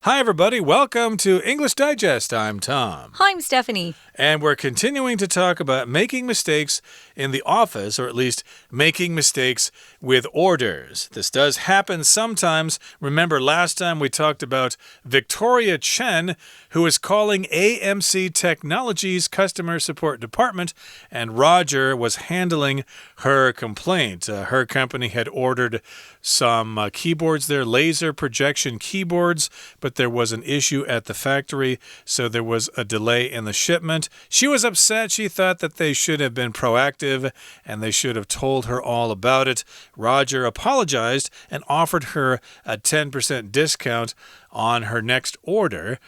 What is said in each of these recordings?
Hi, everybody. Welcome to English Digest. I'm Tom. Hi, I'm Stephanie. And we're continuing to talk about making mistakes in the office, or at least making mistakes with orders. This does happen sometimes. Remember, last time we talked about Victoria Chen, who is calling AMC Technology's customer support department, and Roger was handling her complaint. Her company had ordered some keyboards there, laser projection keyboards, but there was an issue at the factory, so there was a delay in the shipment. She was upset. She thought that they should have been proactive and they should have told her all about it. Roger apologized and offered her a 10% discount on her next order,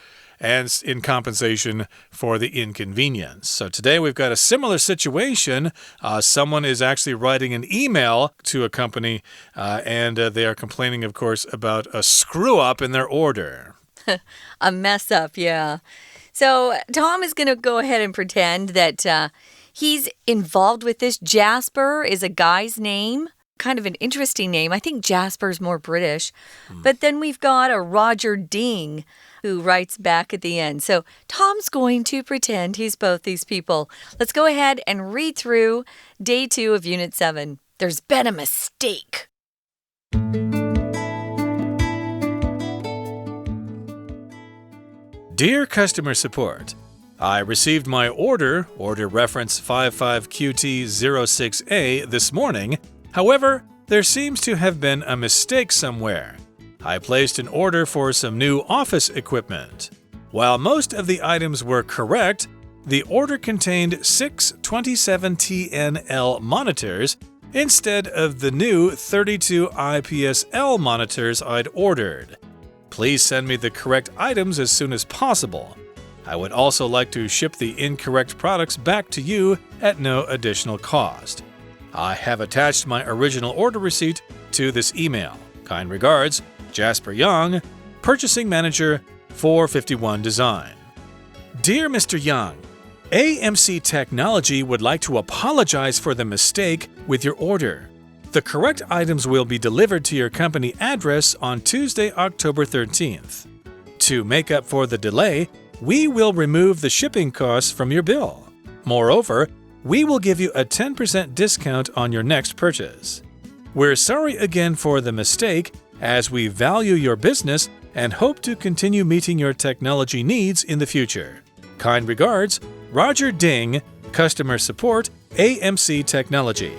and in compensation for the inconvenience. So today we've got a similar situation. Someone is actually writing an email to a company, and they are complaining, of course, about a screw-up in their order. A mess up, yeah. So Tom is going to go ahead and pretend that he's involved with this. Jasper is a guy's name. Kind of an interesting name. I think Jasper's more British. But then we've got a Roger Ding who writes back at the end. So Tom's going to pretend he's both these people. Let's go ahead and read through day 2 of Unit 7. There's been a mistake. Dear Customer Support, I received my order reference 55QT06A this morning. However, there seems to have been a mistake somewhere. I placed an order for some new office equipment. While most of the items were correct, the order contained 6 27TNL monitors instead of the new 32 IPSL monitors I'd ordered. Please send me the correct items as soon as possible. I would also like to ship the incorrect products back to you at no additional cost. I have attached my original order receipt to this email. Kind regards, Jasper Young, Purchasing Manager, 451 Design. Dear Mr. Young, AMC Technology would like to apologize for the mistake with your order. The correct items will be delivered to your company address on Tuesday, October 13th. To make up for the delay, we will remove the shipping costs from your bill. Moreover, we will give you a 10% discount on your next purchase. We're sorry again for the mistake, as we value your business and hope to continue meeting your technology needs in the future. Kind regards, Roger Ding, Customer Support, AMC Technology.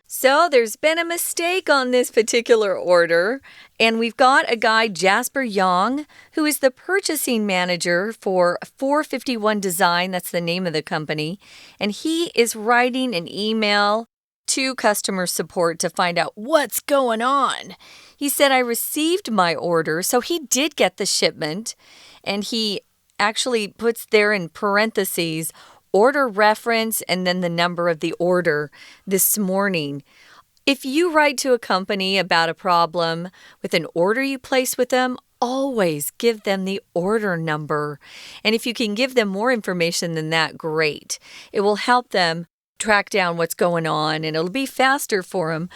So there's been a mistake on this particular order, and we've got a guy, Jasper Young, who is the purchasing manager for 451 Design, that's the name of the company, and he is writing an email to customer support to find out what's going on. He said, I received my order, so he did get the shipment, and he actually puts there in parentheses order reference and then the number of the order this morning. If you write to a company about a problem with an order you place with them, always give them the order number. And if you can give them more information than that, great. It will help them track down what's going on, and it'll be faster for them.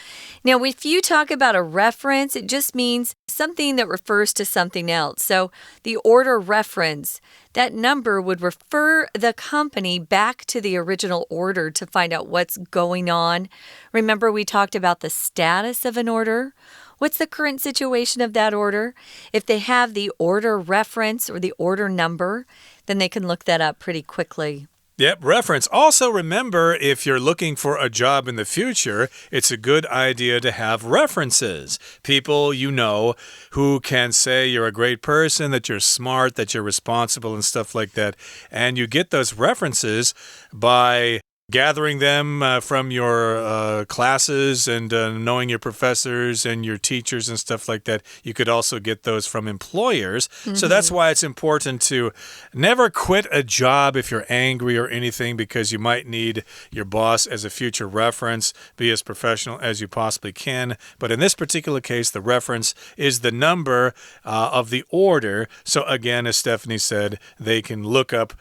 Now, if you talk about a reference, it just means something that refers to something else. So the order reference, that number would refer the company back to the original order to find out what's going on. Remember, we talked about the status of an order. What's the current situation of that order? If they have the order reference or the order number, then they can look that up pretty quickly. Yep, reference. Also remember, if you're looking for a job in the future, it's a good idea to have references. People you know who can say you're a great person, that you're smart, that you're responsible and stuff like that. And you get those references by gathering them from your classes and knowing your professors and your teachers and stuff like that. You could also get those from employers. So that's why it's important to never quit a job if you're angry or anything, because you might need your boss as a future reference. Be as professional as you possibly can. But in this particular case, the reference is the number of the order. So again, as Stephanie said, they can look up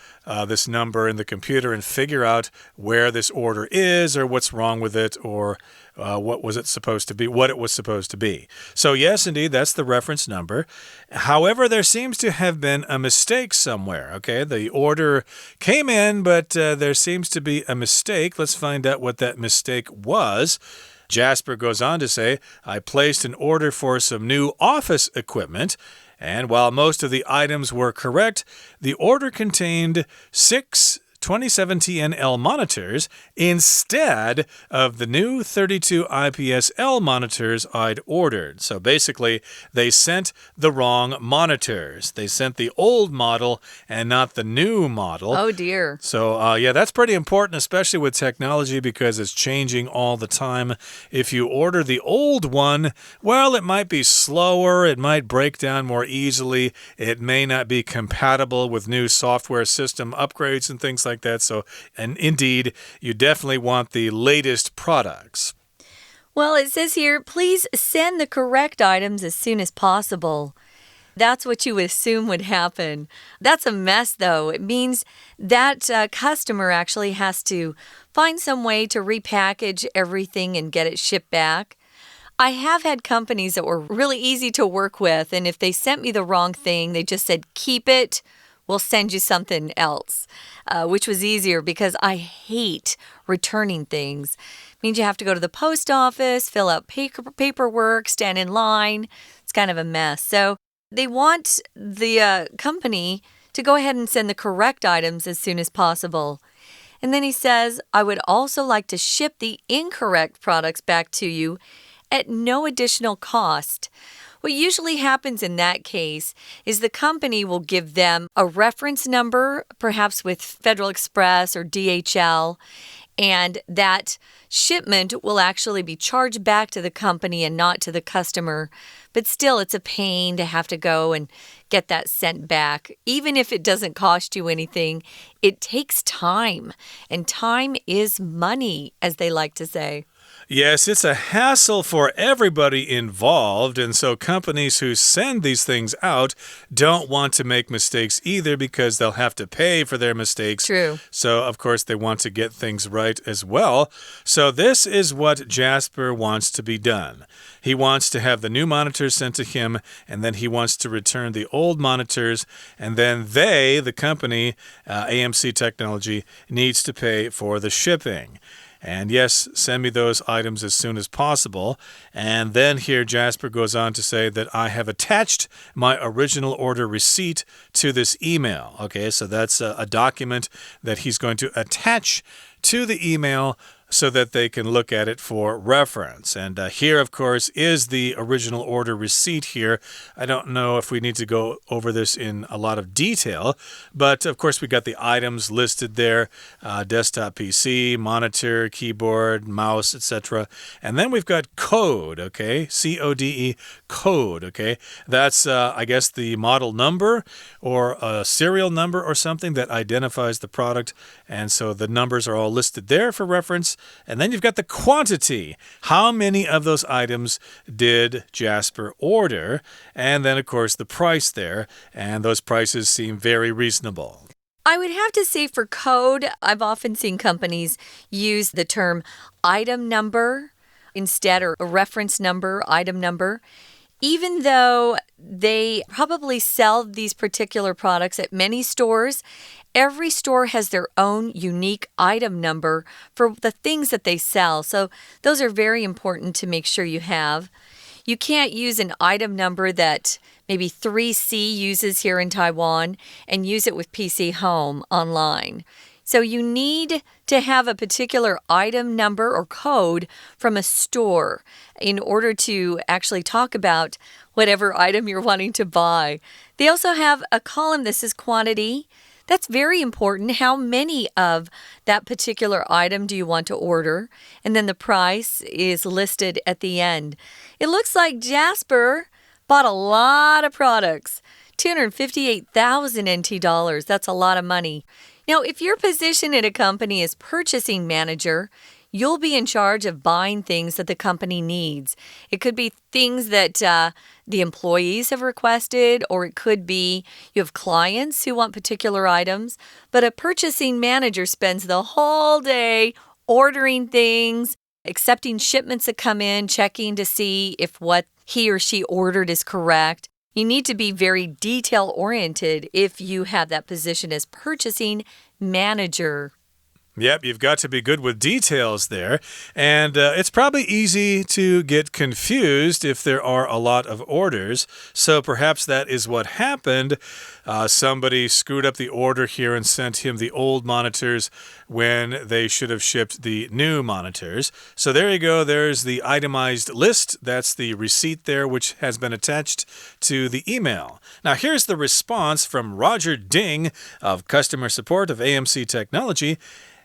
this number in the computer and figure out where where this order is or what's wrong with it or what was it supposed to be, what it was supposed to be. So yes, indeed, that's the reference number. However, there seems to have been a mistake somewhere, okay? The order came in, but there seems to be a mistake. Let's find out what that mistake was. Jasper goes on to say, I placed an order for some new office equipment, and while most of the items were correct, the order contained 6 27TNL monitors instead of the new 32 IPS-L monitors I'd ordered. So basically, they sent the wrong monitors. They sent the old model and not the new model. Oh, dear. So, yeah, that's pretty important, especially with technology because it's changing all the time. If you order the old one, well, it might be slower. It might break down more easily. It may not be compatible with new software system upgrades and things like that. So, and indeed, you definitely want the latest products. Well, it says here, please send the correct items as soon as possible. That's what you would assume would happen. That's a mess, though. It means that customer actually has to find some way to repackage everything and get it shipped back. I have had companies that were really easy to work with, and if they sent me the wrong thing, they just said, keep it. We'll send you something else, which was easier because I hate returning things. It means you have to go to the post office, fill out paperwork, stand in line. It's kind of a mess. So they want the company to go ahead and send the correct items as soon as possible. And then he says, I would also like to ship the incorrect products back to you at no additional cost. What usually happens in that case is the company will give them a reference number, perhaps with Federal Express or DHL, and that shipment will actually be charged back to the company and not to the customer. But still, it's a pain to have to go and get that sent back. Even if it doesn't cost you anything, it takes time, and time is money, as they like to say. Yes, it's a hassle for everybody involved, and so companies who send these things out don't want to make mistakes either because they'll have to pay for their mistakes. True. So, of course, they want to get things right as well. So this is what Jasper wants to be done. He wants to have the new monitors sent to him, and then he wants to return the old monitors, and then they, the company, AMC Technology, needs to pay for the shipping. And yes, send me those items as soon as possible. And then here Jasper goes on to say that I have attached my original order receipt to this email. Okay, so that's a document that he's going to attach to the email so that they can look at it for reference. And here, of course, is the original order receipt here. I don't know if we need to go over this in a lot of detail, but of course we got the items listed there, desktop PC, monitor, keyboard, mouse, etc. And then we've got code, okay, C-O-D-E, code, okay. That's, I guess, the model number or a serial number or something that identifies the product. And so the numbers are all listed there for reference. And then you've got the quantity. How many of those items did Jasper order? And then, of course, the price there. And those prices seem very reasonable. I would have to say for code, I've often seen companies use the term item number instead, or a reference number, item number. Even though they probably sell these particular products at many stores, every store has their own unique item number for the things that they sell. So those are very important to make sure you have. You can't use an item number that maybe 3C uses here in Taiwan and use it with PC Home online. So you need to have a particular item number or code from a store in order to actually talk about whatever item you're wanting to buy. They also have a column that says quantity. That's very important. How many of that particular item do you want to order? And then the price is listed at the end. It looks like Jasper bought a lot of products. 258,000 NT dollars. That's a lot of money. Now, if your position at a company is purchasing manager, you'll be in charge of buying things that the company needs. It could be things that the employees have requested, or it could be you have clients who want particular items. But a purchasing manager spends the whole day ordering things, accepting shipments that come in, checking to see if what he or she ordered is correct. You need to be very detail-oriented if you have that position as purchasing manager. Yep, you've got to be good with details there. And it's probably easy to get confused if there are a lot of orders. So perhaps that is what happened. Somebody screwed up the order here and sent him the old monitors when they should have shipped the new monitors. So there you go. There's the itemized list. That's the receipt there, which has been attached to the email. Now, here's the response from Roger Ding of Customer Support of AMC Technology.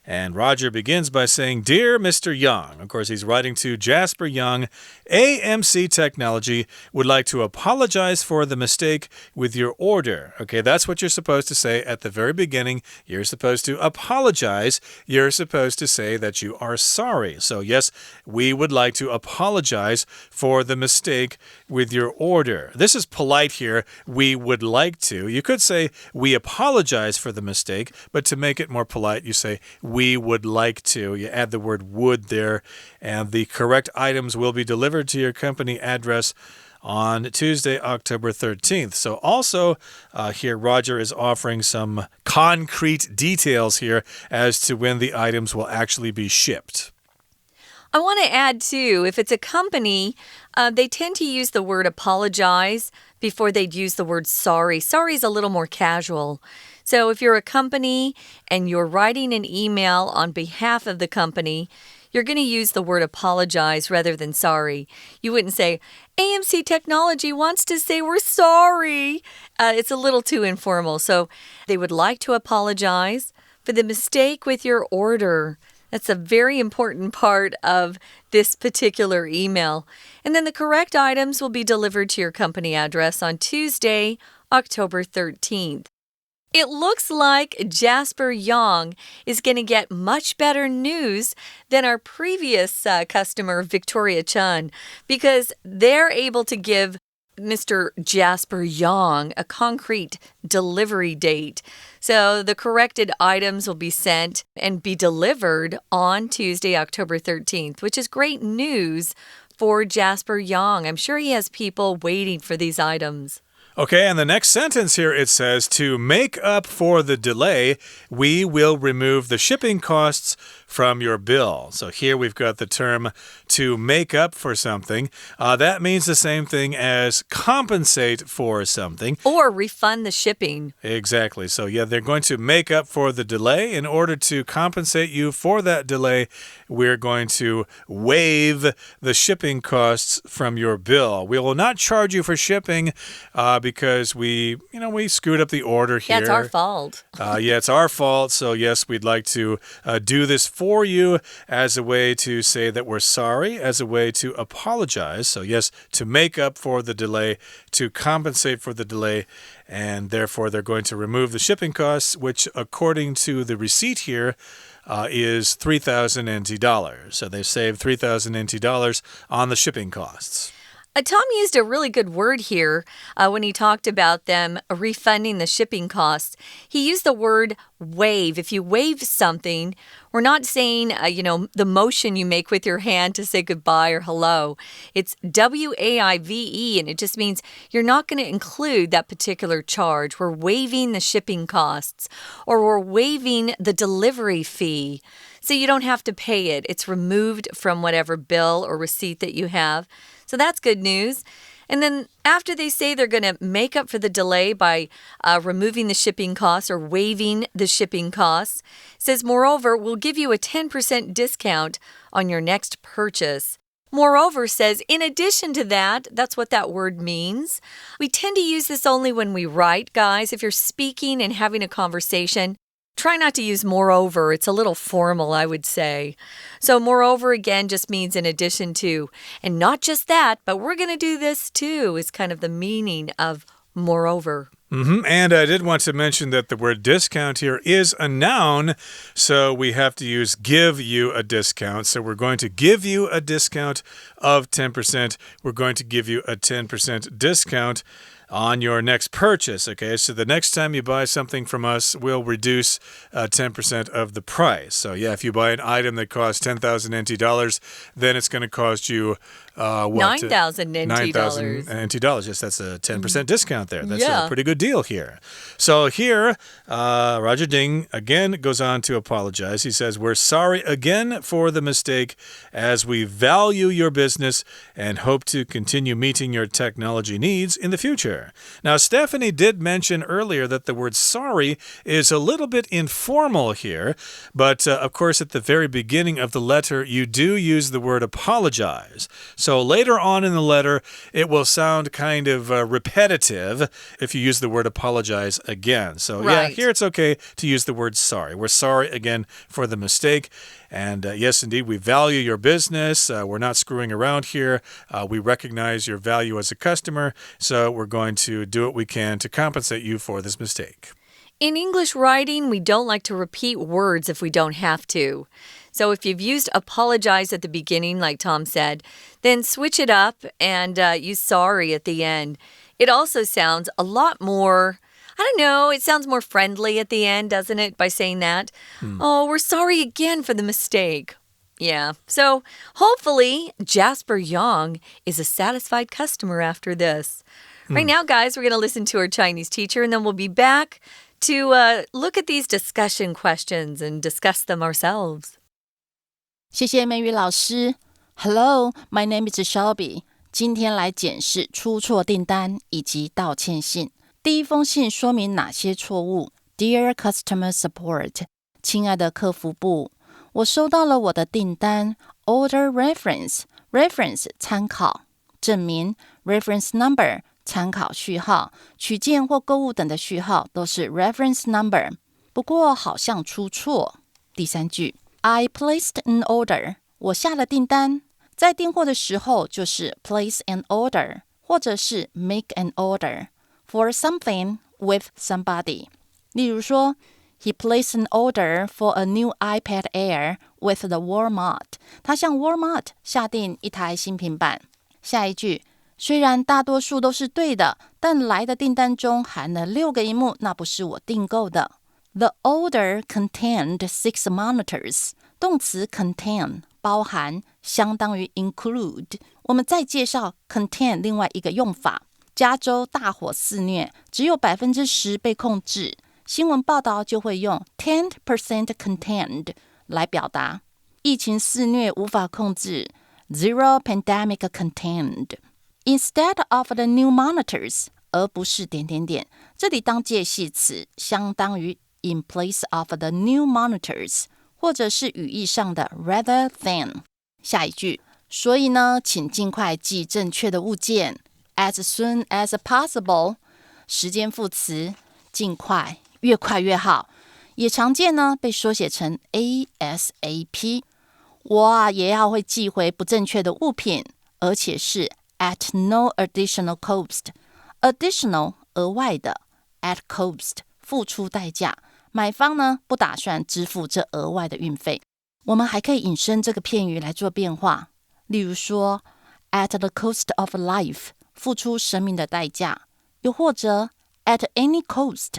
And Roger begins by saying, Dear Mr. Young, of course, he's writing to Jasper Young, AMC Technology would like to apologize for the mistake with your order. Okay, that's what you're supposed to say at the very beginning. You're supposed to apologize. You're supposed to say that you are sorry. So, yes, we would like to apologize for the mistake with your order. This is polite here. We would like to. You could say, we apologize for the mistake, but to make it more polite, you say, we would like to. You add the word would there, and the correct items will be delivered to your company address on Tuesday, October 13th. So also here, Roger is offering some concrete details here as to when the items will actually be shipped. I want to add, too, if it's a company, they tend to use the word apologize before they'd use the word sorry. Sorry is a little more casual. So if you're a company and you're writing an email on behalf of the company, you're going to use the word apologize rather than sorry. You wouldn't say, AMC Technology wants to say we're sorry. It's a little too informal. So they would like to apologize for the mistake with your order. That's a very important part of this particular email. And then the correct items will be delivered to your company address on Tuesday, October 13th. It looks like Jasper Young is going to get much better news than our previous customer, Victoria Chun, because they're able to give Mr. Jasper Young a concrete delivery date. So the corrected items will be sent and be delivered on Tuesday, October 13th, which is great news for Jasper Young. I'm sure he has people waiting for these items. Okay, and the next sentence here, it says, to make up for the delay, we will remove the shipping costs from your bill. So here we've got the term to make up for something. That means the same thing as compensate for something. Or refund the shipping. Exactly. So yeah, they're going to make up for the delay. In order to compensate you for that delay, we're going to waive the shipping costs from your bill. We will not charge you for shipping because we screwed up the order here. Yeah, it's our fault. Yeah, it's our fault. So yes, we'd like to do this for you as a way to say that we're sorry, as a way to apologize. So yes, to make up for the delay, to compensate for the delay, and therefore they're going to remove the shipping costs, which according to the receipt here is 3,000 NT dollars. So they've saved 3,000 NT dollars on the shipping costs. Tom used a really good word here when he talked about them refunding the shipping costs. He used the word waive. If you waive something, we're not saying, the motion you make with your hand to say goodbye or hello. It's W-A-I-V-E, and it just means you're not going to include that particular charge. We're waiving the shipping costs, or we're waiving the delivery fee. So you don't have to pay it. It's removed from whatever bill or receipt that you have. So that's good news. And then after they say they're going to make up for the delay by removing the shipping costs or waiving the shipping costs, it says, moreover, we'll give you a 10% discount on your next purchase. Moreover says, in addition to that, that's what that word means. We tend to use this only when we write, guys. If you're speaking and having a conversation, try not to use moreover. It's a little formal, I would say. So moreover, again, just means in addition to. And not just that, but we're going to do this too, is kind of the meaning of moreover. And I did want to mention that the word discount here is a noun, so we have to use give you a discount. So we're going to give you a discount of 10%. We're going to give you a 10% discount on your next purchase, okay? So the next time you buy something from us, we'll reduce 10% of the price. So yeah, if you buy an item that costs 10,000 NT dollars, then it's going to cost you what? 9,000 NT 9,000 NT dollars. Yes, that's a 10% discount there. That's a pretty good deal here. So here, Roger Ding again goes on to apologize. He says, we're sorry again for the mistake as we value your business and hope to continue meeting your technology needs in the future. Now, Stephanie did mention earlier that the word sorry is a little bit informal here, but of course, at the very beginning of the letter, you do use the word apologize. So later on in the letter, it will sound kind of repetitive if you use the word apologize again. So yeah, here it's okay to use the word sorry. We're sorry again for the mistake. And yes, indeed, we value your business. We're not screwing around here. We recognize your value as a customer, so we're going to do what we can to compensate you for this mistake. In English writing, we don't like to repeat words if we don't have to. So if you've used apologize at the beginning, like Tom said, then switch it up and use sorry at the end. It also sounds a lot more, I don't know, it sounds more friendly at the end, doesn't it, by saying that? Oh, we're sorry again for the mistake. Yeah, so hopefully Jasper Young is a satisfied customer after this. Right now, guys, we're going to listen to our Chinese teacher, and then we'll be back to look at these discussion questions and discuss them ourselves. 谢谢美语老师。Hello, my name is Shelby. 今天来检视出错订单以及道歉信。第一封信说明哪些错误 Dear Customer Support, 亲爱的客服部，我收到了我的订单 Order Reference 参考，证明 Reference Number 参考序号，取件或购物等的序号都是 Reference Number， 不过好像出错。第三句 I placed an order， 我下了订单，在订货的时候就是 place an order 或者是 make an order for something with somebody。例如说He placed an order for a new iPad Air with the Walmart. 他向 Walmart 下订一台新平板。下一句，虽然大多数都是对的，但来的订单中含了6个萤幕，那不是我订购的。The order contained 6 monitors. 动词 contain 包含，相当于 include。我们再介绍 contain 另外一个用法。加州大火肆虐，只有 10% 被控制。新闻报道就会用 10% contained 来表达。疫情肆虐无法控制 Zero pandemic contained. Instead of the new monitors, 而不是……这里当介系词，相当于 in place of the new monitors， 或者是语义上的 rather than。下一句，所以呢，请尽快寄正确的物件 as soon as possible。时间副词，尽快。越快越好，也常见呢被缩写成 ASAP。我也要会寄回不正确的物品，而且是 at no additional cost。additional 额外的 at cost 付出代价，买方呢不打算支付这额外的运费。我们还可以引申这个片语来做变化，例如说 at the cost of life 付出生命的代价，又或者 at any cost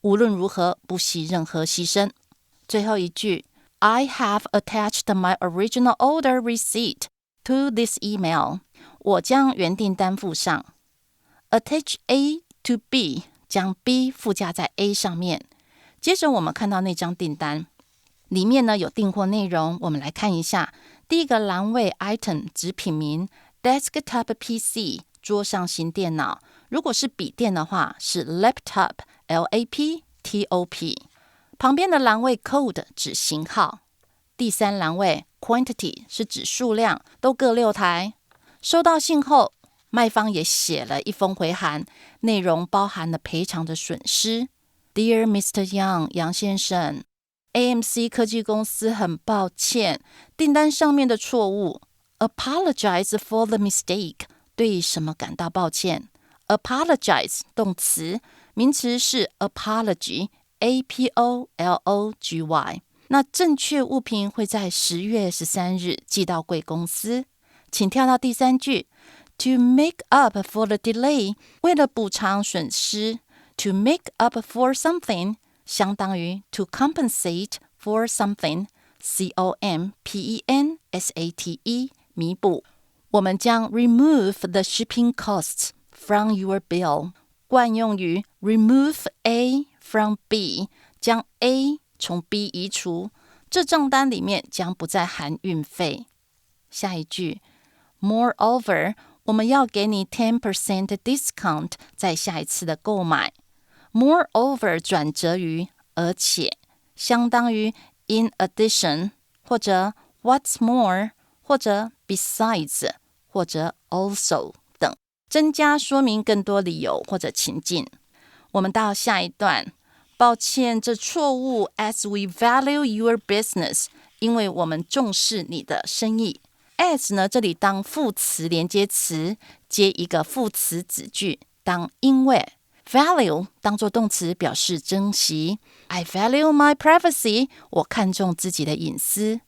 无论如何不惜任何牺牲。最后一句 I have attached my original order receipt to this email. 我将原订单附上。Attach A to B 将 B 附加在 A 上面。接着我们看到那张订单，里面呢有订货内容，我们来看一下。第一个栏位 item 指品名 Desktop PC 桌上型电脑，如果是笔电的话是 Laptop LAPTOP。 旁边的栏位 code 指型号。第三栏位 quantity 是指数量，都各6台。收到信后，卖方也写了一封回函，内容包含了赔偿的损失。 Dear Mr. Young 杨先生， AMC 科技公司很抱歉订单上面的错误。 Apologize for the mistake 对什么感到抱歉。apologize 动词，名词是 apology A-P-O-L-O-G-Y。那正确物品会在10月13日寄到贵公司。请跳到第3句 To make up for the delay 为了补偿损失 To make up for something 相当于 To compensate for something C-O-M-P-E-N-S-A-T-E 弥补。我们将 remove the shipping costs from your bill 惯用于 remove A from B 将 A 从 B 移除，这账单里面将不再含运费。下一句 Moreover 我们要给你 10% discount 在下一次的购买。 Moreover 转折于而且，相当于 in addition 或者 what's more 或者 besides 或者 also 等，增加说明更多理由或者情境。我们到下一段，抱歉，这错误 as we value your business 因为我们重视你的生意。 as 呢，这里当副词连接词，接一个副词子句当因为。 value 当作动词表示珍惜， I value my privacy 我看重自己的隐私。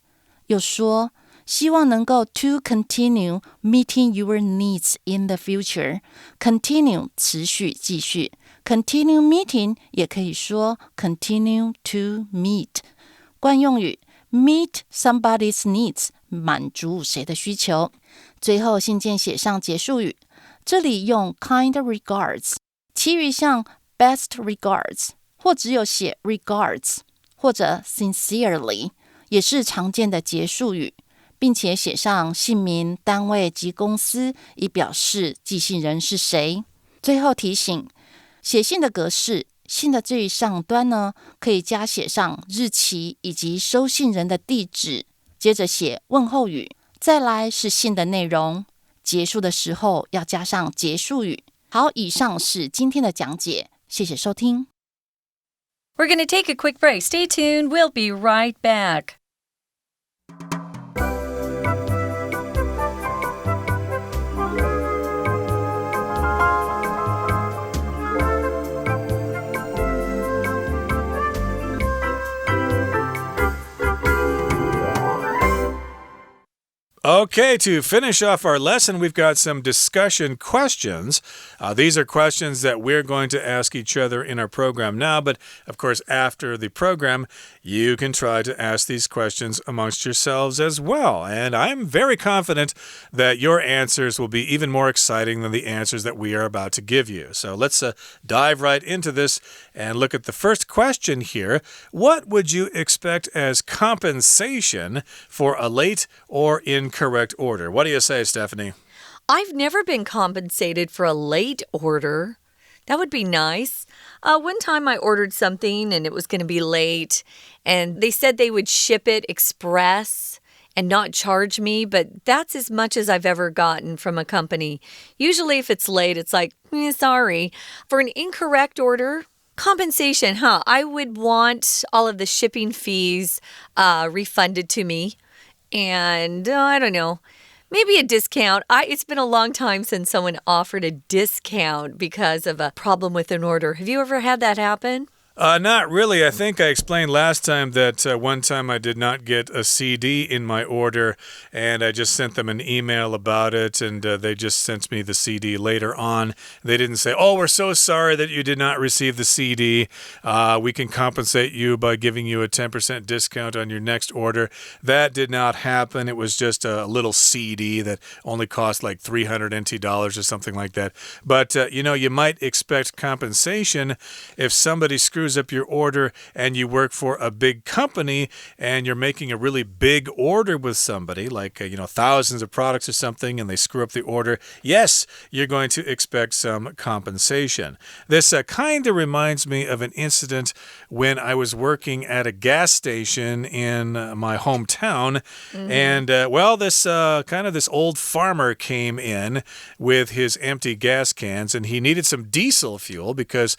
又说希望能够 to continue meeting your needs in the future。 continue 持续继续， continue meeting 也可以说 continue to meet。 惯用语 meet somebody's needs 满足谁的需求。最后信件写上结束语，这里用 kind regards， 其余像 best regards 或只有写 regards 或者 sincerely 也是常见的结束语，并且写上姓名、单位及公司，以表示寄信人是谁。最后提醒，写信的格式，信的最上端呢，可以加写上日期以及收信人的地址，接着写问候语，再来是信的内容，结束的时候要加上结束语。好，以上是今天的讲解，谢谢收听。We're going to take a quick break. Stay tuned. We'll be right back. Okay, to finish off our lesson, we've got some discussion questions. These are questions that we're going to ask each other in our program now, but of course, after the program, you can try to ask these questions amongst yourselves as well. And I'm very confident that your answers will be even more exciting than the answers that we are about to give you. So let's dive right into this and look at the first question here. What would you expect as compensation for a late or incorrect order? What do you say, Stephanie? I've never been compensated for a late order. That would be nice. One time I ordered something and it was going to be late, and they said they would ship it express and not charge me, but that's as much as I've ever gotten from a company. Usually if it's late, it's like, sorry. For an incorrect order, compensation, huh? I would want all of the shipping fees refunded to me. And I don't know, maybe a discount. It's been a long time since someone offered a discount because of a problem with an order. Have you ever had that happen? Not really. I think I explained last time that one time I did not get a CD in my order, and I just sent them an email about it, and they just sent me the CD later on. They didn't say, oh, we're so sorry that you did not receive the CD. We can compensate you by giving you a 10% discount on your next order. That did not happen. It was just a little CD that only cost like $300 NT or something like that. But, you might expect compensation if somebody screws up your order and you work for a big company and you're making a really big order with somebody, like, thousands of products or something, and they screw up the order. Yes, you're going to expect some compensation. This kind of reminds me of an incident when I was working at a gas station in my hometown. And, this old farmer came in with his empty gas cans, and he needed some diesel fuel because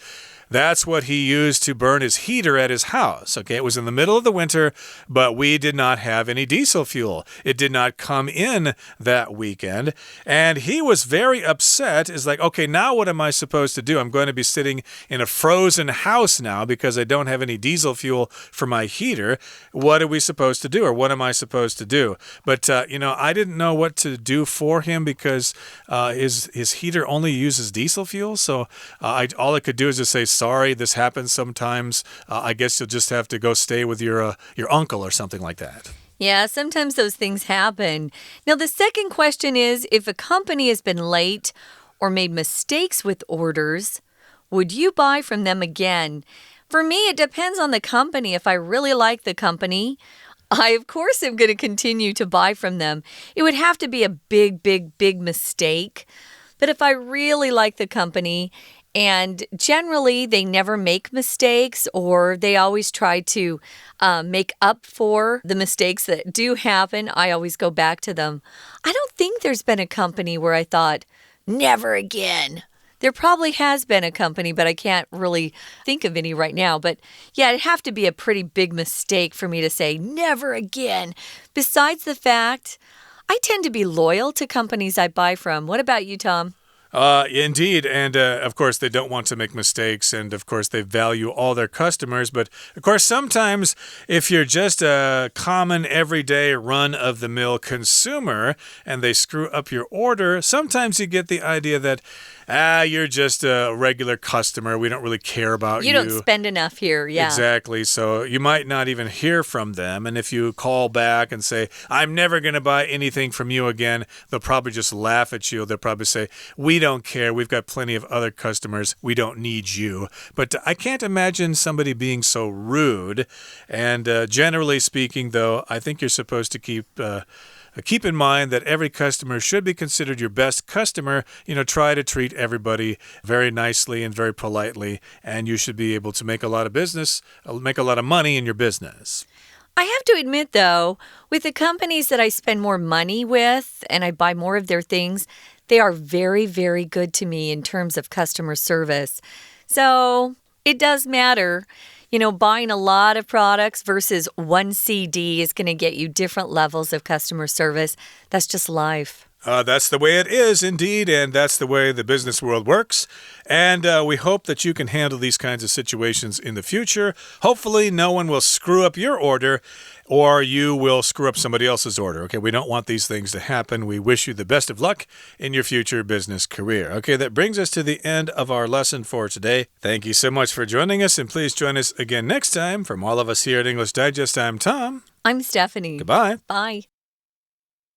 that's what he used plans to burn his heater at his house. Okay, it was in the middle of the winter, but we did not have any diesel fuel. It did not come in that weekend. And he was very upset. It's like, okay, now what am I supposed to do? I'm going to be sitting in a frozen house now because I don't have any diesel fuel for my heater. What are we supposed to do? Or what am I supposed to do? But, I didn't know what to do for him because his heater only uses diesel fuel. So all I could do is just say, sorry, this happens sometimes. I guess you'll just have to go stay with your uncle or something like that. Yeah, sometimes those things happen. Now, the second question is, if a company has been late or made mistakes with orders, would you buy from them again? For me, it depends on the company. If I really like the company, I, of course, am going to continue to buy from them. It would have to be a big, big, big mistake. But if I really like the company, and generally they never make mistakes or they always try to make up for the mistakes that do happen, I always go back to them. I don't think there's been a company where I thought, never again. There probably has been a company, but I can't really think of any right now. But yeah, it'd have to be a pretty big mistake for me to say, never again. Besides the fact, I tend to be loyal to companies I buy from. What about you, Tom? Indeed. And of course, they don't want to make mistakes. And of course, they value all their customers. But of course, sometimes if you're just a common, everyday, run-of-the-mill consumer and they screw up your order, sometimes you get the idea that, you're just a regular customer. We don't really care about you. You don't spend enough here, yeah. Exactly. So you might not even hear from them. And if you call back and say, I'm never going to buy anything from you again, they'll probably just laugh at you. They'll probably say, we don't care. We've got plenty of other customers. We don't need you. But I can't imagine somebody being so rude. And generally speaking, though, I think you're supposed to keep in mind that every customer should be considered your best customer. Try to treat everybody very nicely and very politely, and you should be able to make a lot of money in your business. I have to admit, though, with the companies that I spend more money with and I buy more of their things, they are very, very good to me in terms of customer service. So it does matter. Buying a lot of products versus one CD is going to get you different levels of customer service. That's just life. That's the way it is, indeed, and that's the way the business world works. And we hope that you can handle these kinds of situations in the future. Hopefully, no one will screw up your order or you will screw up somebody else's order. Okay, we don't want these things to happen. We wish you the best of luck in your future business career. Okay, that brings us to the end of our lesson for today. Thank you so much for joining us, and please join us again next time. From all of us here at English Digest, I'm Tom. I'm Stephanie. Goodbye. Bye.